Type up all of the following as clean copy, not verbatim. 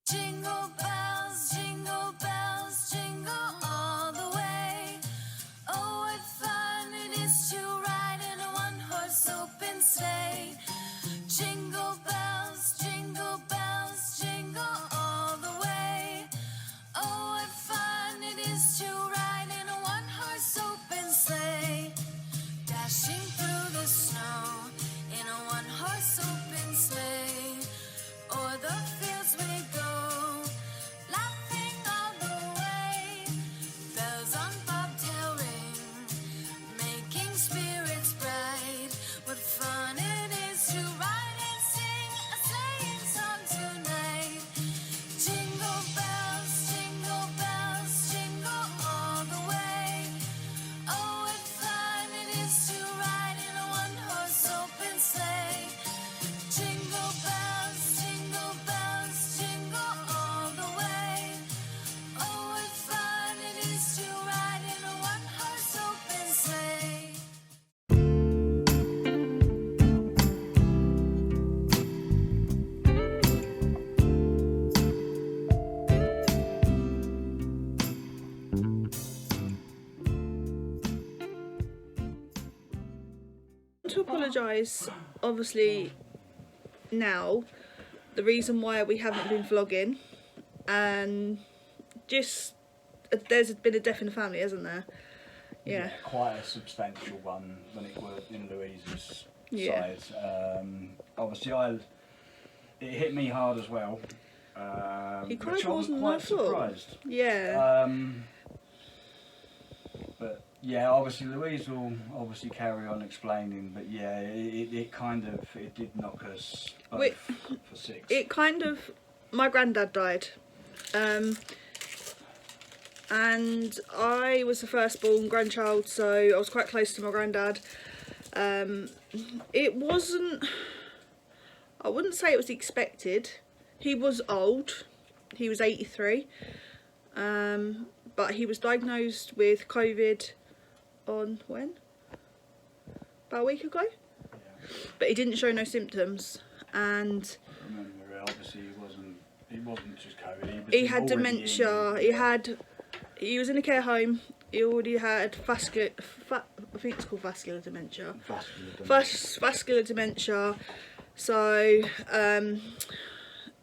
Jingle bells, jingle all the way. Oh, what fun it is to ride in a one-horse open sleigh. Jingle bells, jingle all the way. Oh, what fun it is to ride in a one-horse open sleigh. Dashing through the snow in a one-horse open sleigh. O'er the fields we go, laughing all the way. Bells on bobtail ring, making spirits bright. What fun it is to ride and sing a sleighing song tonight. Jingle bells, jingle all the way. Oh, what fun it is to ride in a one-horse open sleigh. Jingle bells, jingle all the way. Oh, what fun it is to ride in a one-horse open sleigh. To apologise, obviously, now, the reason why we haven't been vlogging, and just, there's been a death in the family, hasn't there? Yeah. Quite a substantial one when it was in Louise's Yeah. side. Obviously, it hit me hard as well. He cried which I more was than I quite thought. surprised. Yeah. But yeah, obviously Louise will obviously carry on explaining. But yeah, it kind of did knock us both Wait, for six. It kind of, my granddad died, and I was the firstborn grandchild, so I was quite close to my granddad. It wasn't, I wouldn't say it was expected. He was old, he was 83, but he was diagnosed with COVID on when? About a week ago? Yeah. But he didn't show no symptoms, and Remember, obviously he wasn't just COVID. he had already dementia. He was in a care home. He already had I think it's called vascular dementia. Vascular dementia. So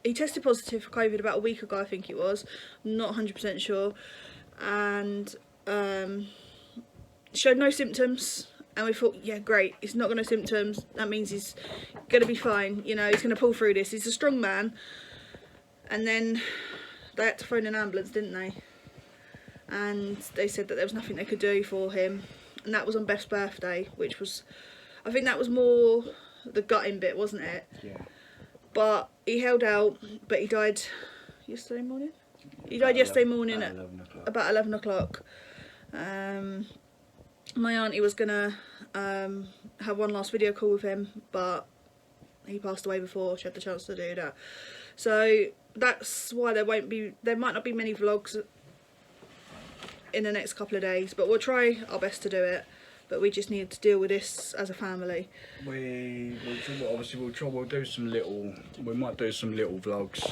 he tested positive for COVID about a week ago, I think it was. Not 100% sure, and showed no symptoms. And we thought, yeah, great, he's not got no symptoms, that means he's gonna be fine, you know, he's gonna pull through this, he's a strong man. And then they had to phone an ambulance, didn't they? And they said that there was nothing they could do for him, and that was on Beth's birthday, which was, I think that was more the gutting bit, wasn't it? Yeah. But he held out, but he died yesterday morning? He died yesterday morning at about 11 o'clock. My auntie was gonna have one last video call with him, but he passed away before she had the chance to do that. So that's why there might not be many vlogs in the next couple of days, but we'll try our best to do it. But we just need to deal with this as a family. We'll do some little. We might do some little vlogs.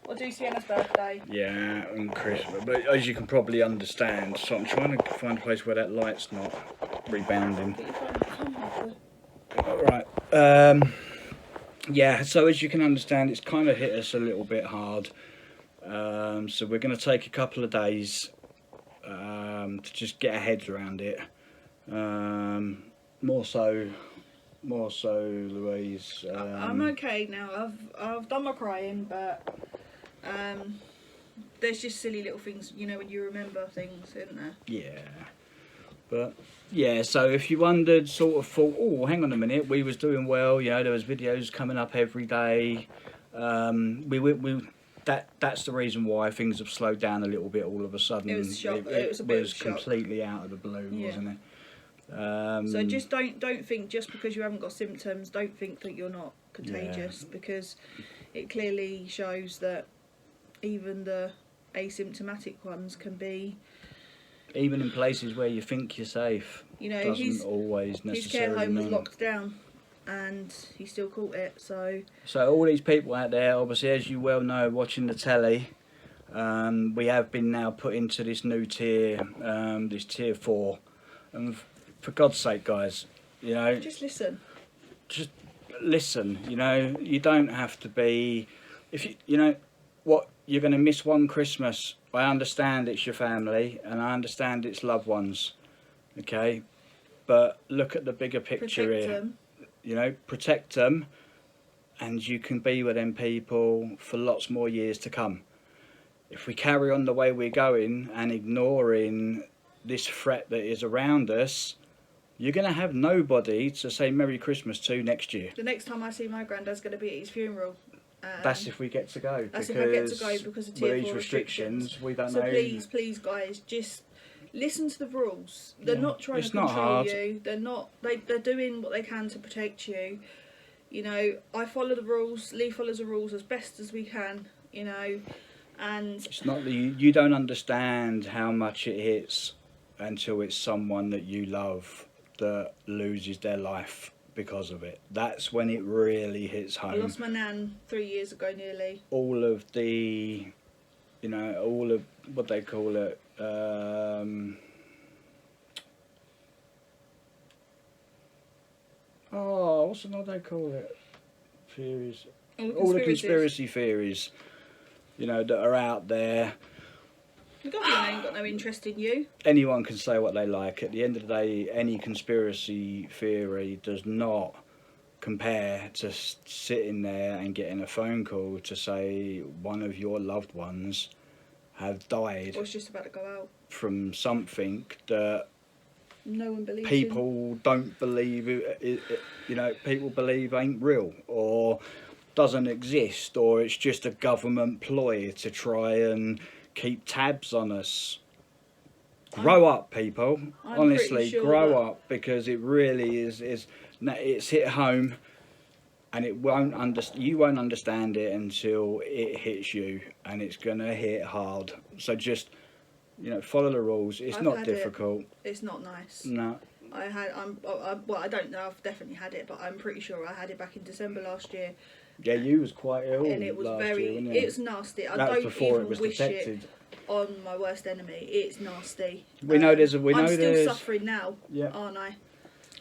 We'll do Sienna's birthday. Yeah, and Christmas. But as you can probably understand, so I'm trying to find a place where that light's not rebounding. Right. Yeah. So as you can understand, it's kind of hit us a little bit hard. So we're going to take a couple of days to just get our heads around it. More so, Louise. I'm okay now. I've done my crying, but there's just silly little things, you know, when you remember things, isn't there? Yeah. But yeah, so if you wondered, sort of thought, oh, hang on a minute, we was doing well, you know, there was videos coming up every day. That's the reason why things have slowed down a little bit all of a sudden. It was a shock. It was a bit of a shock. Completely out of the blue, wasn't it? So just don't think just because you haven't got symptoms, don't think that you're not contagious, because it clearly shows that even the asymptomatic ones can be. Even in places where you think you're safe, You know, doesn't always necessarily his care home was mean. locked down, and he still caught it. So all these people out there, obviously, as you well know, watching the telly, we have been now put into this new tier, this tier 4, and for God's sake, guys, you know, just listen. You know, you don't have to be, if you know what, you're going to miss one Christmas. I understand it's your family and I understand it's loved ones, okay, but look at the bigger picture Protect here. them. You know, protect them, and you can be with them people for lots more years to come. If we carry on the way we're going and ignoring this threat that is around us, you're going to have nobody to say Merry Christmas to next year. The next time I see my granddad's going to be at his funeral. That's if we get to go. That's if I get to go, because of tier with 4 these restrictions, we don't so know. please, guys, just listen to the rules. They're Yeah. not trying It's to not control hard. you. They're not. They're doing what they can to protect you. You know, I follow the rules. Lee follows the rules as best as we can. You know, and It's not that you don't understand how much it hits until it's someone that you love that loses their life because of it. That's when it really hits home. I lost my nan 3 years ago nearly. All of the, you know, all of what they call it, what's another they call it? Theories. All the conspiracy theories, you know, that are out there. The government ain't got no interest in you. Anyone can say what they like. At the end of the day, any conspiracy theory does not compare to sitting there and getting a phone call to say one of your loved ones have died Or it's just about to go out. from something that No one believes in. people don't believe, you know, people believe ain't real or doesn't exist, or it's just a government ploy to try and keep tabs on us. Grow up, people. I'm Honestly, pretty sure grow that- up, because it really is it's hit home, and you won't understand it until it hits you, and it's gonna hit hard. So just, you know, follow the rules. It's I've not had it. difficult. It's not nice. No. Well, I don't know. I've definitely had it, but I'm pretty sure I had it back in December last year, Yeah, you was quite ill and it was last very. year, wasn't it? It's nasty. I That was don't before even it was wish detected. it on my worst enemy. It's nasty. We know there's a- we I'm know still there's- suffering now, Yeah. aren't I?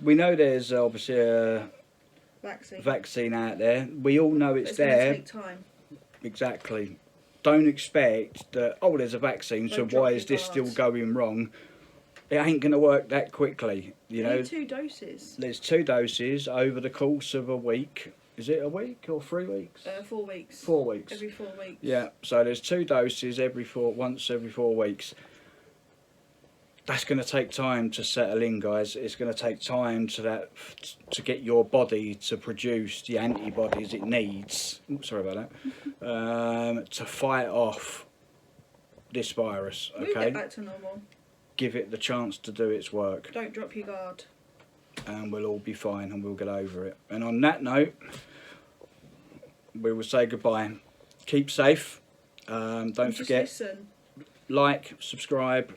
We know there's obviously a Vaccine. vaccine out there. We all know But it's it's going there. to take time. Exactly. Don't expect that, oh, there's a vaccine, so Don't drop why your is this still guards. going wrong? It ain't going to work that quickly. You You know, need 2 doses. there's 2 doses over the course of a week. Is it a week or 3 weeks? 4 weeks. 4 weeks. Every 4 weeks. Yeah, so there's 2 doses once every 4 weeks. That's going to take time to settle in, guys. It's going to take time to get your body to produce the antibodies it needs. Ooh, sorry about that. To fight off this virus. We'll Okay, get back to normal. give it the chance to do its work, Don't drop your guard. and we'll all be fine, and we'll get over it. And on that note, we will say goodbye. Keep safe. Don't And just forget. listen. Like, subscribe,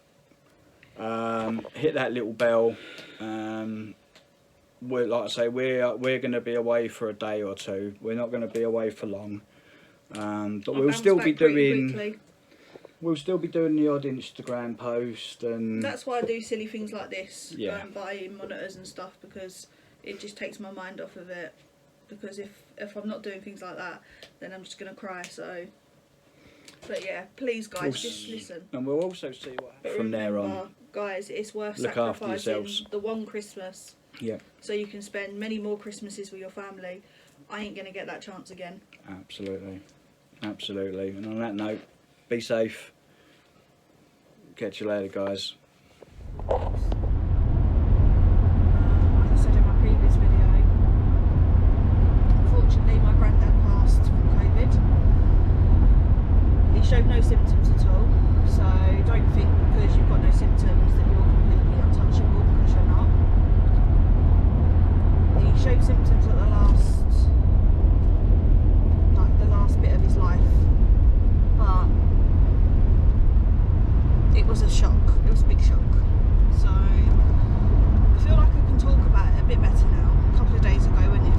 hit that little bell. We're, like I say, we're going to be away for a day or 2. We're not going to be away for long, but I'll we'll bounce still back be pretty doing quickly. the odd Instagram post, and That's why I do silly things like this. Yeah. Go and buy monitors and stuff, because it just takes my mind off of it. Because if I'm not doing things like that, then I'm just gonna cry. So, but yeah, please guys, We'll just listen. and we'll also see what But from there on. remember, guys, it's worth Look after sacrificing yourselves. the one Christmas Yeah, so you can spend many more Christmases with your family. I ain't gonna get that chance again. absolutely, absolutely. And on that note, be safe. Catch you later, guys. As I said in my previous video, unfortunately my granddad passed from COVID. He showed no symptoms at all, so don't think because you've got no symptoms that you're completely untouchable, because you're not. He showed symptoms at the last bit of his life, but it was a shock. It was a big shock. So I feel like I can talk about it a bit better now. A couple of days ago when it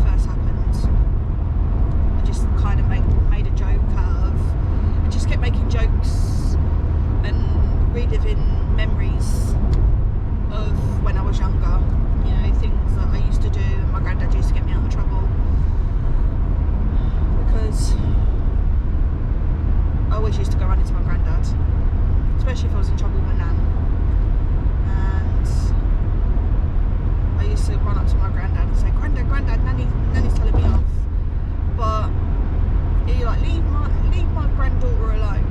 always used to go running to my granddad, especially if I was in trouble with my nan. And I used to run up to my granddad and say, "Granddad, Granddad, Nanny's telling me off." But he like leave my granddaughter alone,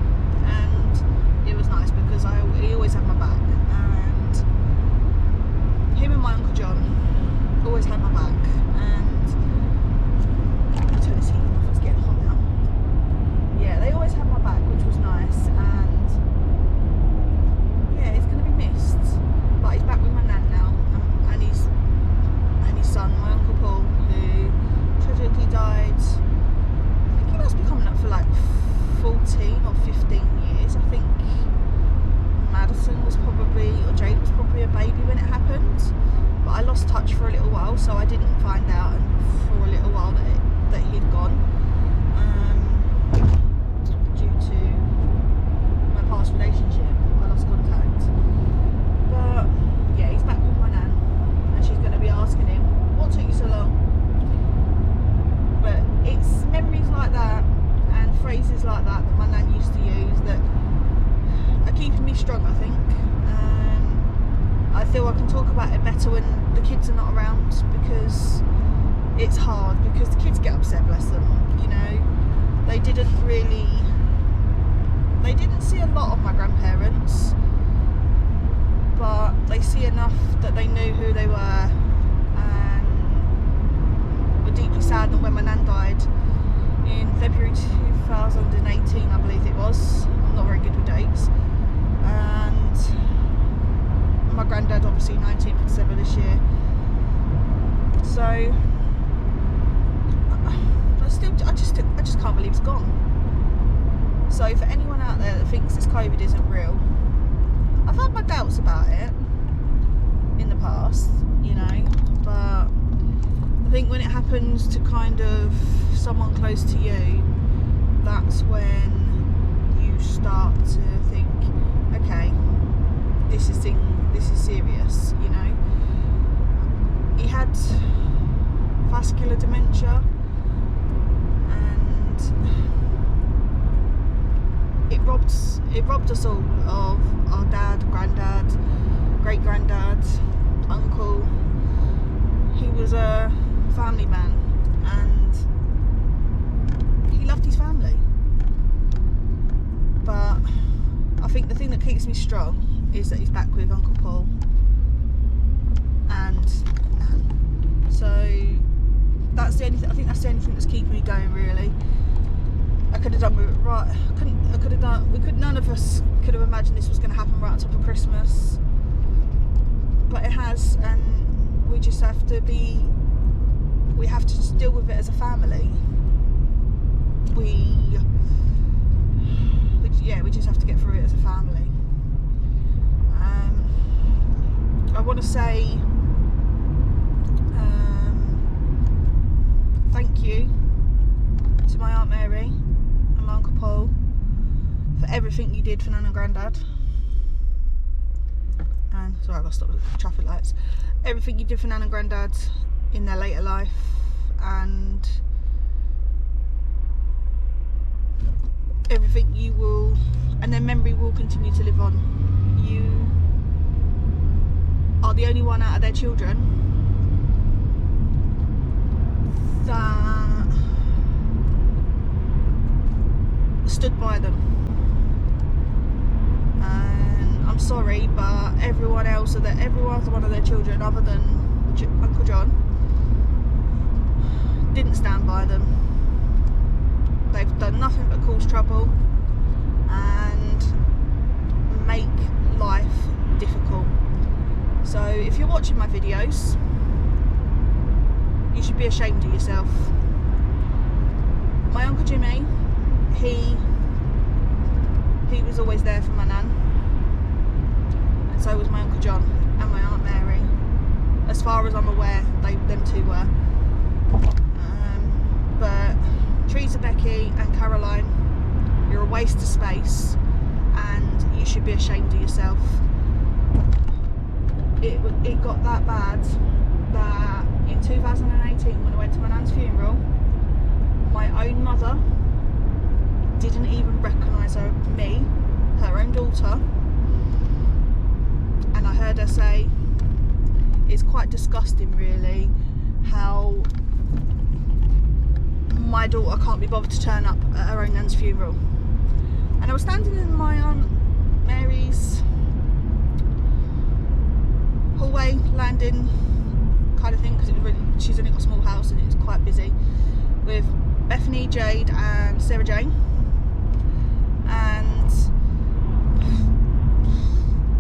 and it was nice because he always had my back, and him and my Uncle John always had my back. And I'll turn this heat off, it's getting hot now. Yeah, they always had my back, which was nice, and yeah, he's going to be missed, but he's back with my nan now, and his son, my Uncle Paul, who tragically died. I think he must be coming up for like 14 or 15 years. I think Madison was probably, or Jade was probably a baby when it happened, but I lost touch for a little while, so I didn't find out for a little while that he'd gone, due to my past relationship. I lost contact, but yeah, he's back with my nan, and she's going to be asking him, "What took you so long?" But it's memories like that and phrases like that that my nan used to use that are keeping me strong, I think. I feel I can talk about it better when the kids are not around, because it's hard, because the kids get upset, bless them, you know. They didn't see a lot of my grandparents, but they see enough that they knew who they were, and were deeply saddened when my nan died in February 2018, I believe it was. I'm not very good with dates. And my granddad, obviously 19th of December this year. So I just can't believe it's gone. So for anyone out there that thinks this COVID isn't real, I've had my doubts about it in the past, you know, but I think when it happens to kind of someone close to you, that's when you start to think, okay, this is serious, you know. He had vascular dementia, and it robbed us all of our dad, granddad, great granddad, uncle. He was a family man, and he loved his family. But I think the thing that keeps me strong is that he's back with Uncle Paul and Nan. So that's the only I think that's the only thing that's keeping me going, really. I could have done with it right. None of us could have imagined this was going to happen right on top of Christmas, but it has, and we just have to just deal with it as a family. We just have to get through it as a family. I want to say thank you to my Aunt Mary and my Uncle Paul for everything you did for Nan and Grandad. And sorry, I've got to stop the traffic lights. Everything you did for Nan and Grandad in their later life, and everything you will, and their memory will continue to live on. You are the only one out of their children that stood by them. And I'm sorry, but everyone else, every one of their children other than Uncle John didn't stand by them. They've done nothing but cause trouble and make life difficult. So if you're watching my videos, you should be ashamed of yourself. My Uncle Jimmy, he was always there for my nan, and so was my Uncle John and my Aunt Mary. As far as I'm aware, them two were. But Teresa, Becky and Caroline, you're a waste of space, and you should be ashamed of yourself. It got that bad that in 2018, when I went to my nan's funeral, my own mother didn't even recognise me, her own daughter. And I heard her say, it's quite disgusting really how my daughter can't be bothered to turn up at her own nan's funeral. And I was standing in my Aunt Mary's hallway, landing kind of thing, because she's only got a small house and it was quite busy, with Bethany, Jade and Sarah Jane. And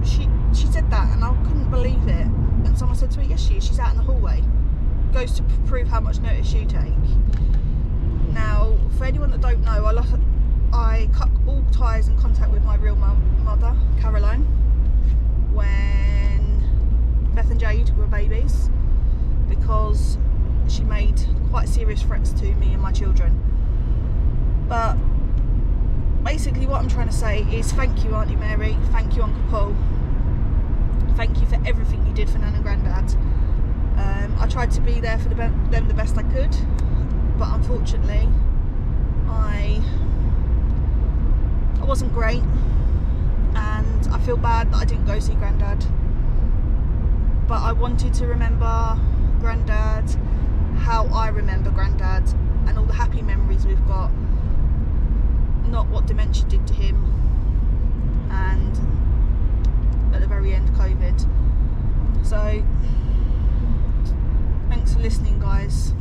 she said that and I couldn't believe it. And someone said to her, yes she is, she's out in the hallway. Goes to prove how much notice you take. Now, for anyone that don't know, I cut all ties and contact with my real mother, Caroline, when Beth and Jade were babies, because she made quite serious threats to me and my children. But basically what I'm trying to say is thank you Auntie Mary, thank you Uncle Paul, thank you for everything you did for Nan and Grandad. I tried to be there for them the best I could, but unfortunately I wasn't great, and I feel bad that I didn't go see Grandad. But I wanted to remember Grandad how I remember Grandad, and all the happy memories we've got, not what dementia did to him, and at the very end COVID. So thanks for listening guys.